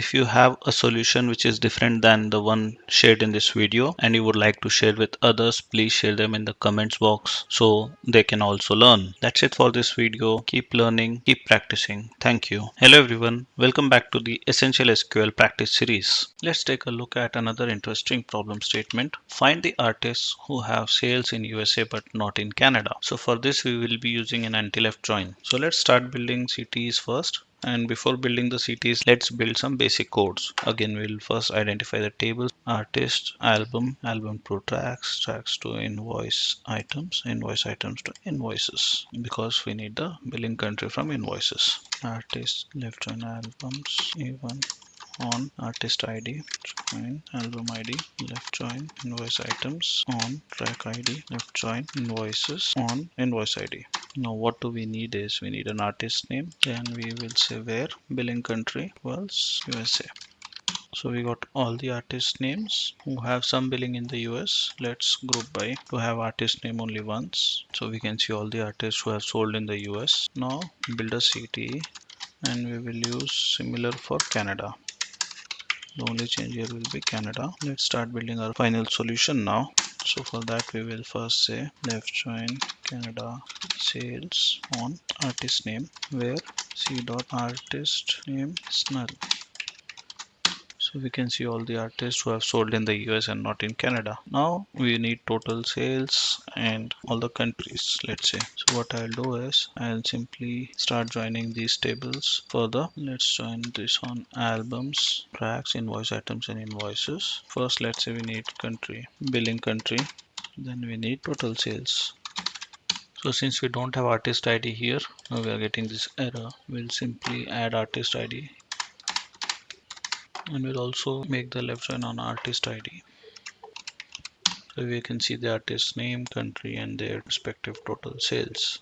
If you have a solution which is different than the one shared in this video and you would like to share with others, please share them in the comments box so they can also learn. That's it for this video. Keep learning, keep practicing. Thank you. Hello everyone, welcome back to the Essential SQL Practice series. Let's take a look at another interesting problem statement. Find the artists who have sales in USA but not in Canada. So for this we will be using an anti-left join. So let's start building cities first. And before building the cities, let's build some basic codes. Again, we'll first identify the tables: artist, album, album to tracks, tracks to invoice items to invoices, because we need the billing country from invoices. Artist, left join albums, A1 on artist ID, join album ID, left join invoice items on track ID, left join invoices on invoice ID. Now what do we need is we need an artist name, then we will say where billing country was USA. So we got all the artist names who have some billing in the US. Let's group by to have artist name only once, so we can see all the artists who have sold in the US. Now build a city and we will use similar for Canada. The only change here will be Canada. Let's start building our final solution now. So for that we will first say left join Canada sales on artist name where c.artist name is null. So we can see all the artists who have sold in the US and not in Canada. Now we need total sales and all the countries, let's say. So what I'll do is I'll simply start joining these tables further. Let's join this on albums, tracks, invoice items and invoices. First let's say we need country, billing country, then we need total sales. So since we don't have artist ID here, now we are getting this error. We'll simply add artist ID and we'll also make the left join on artist ID. So we can see the artist name, country and their respective total sales.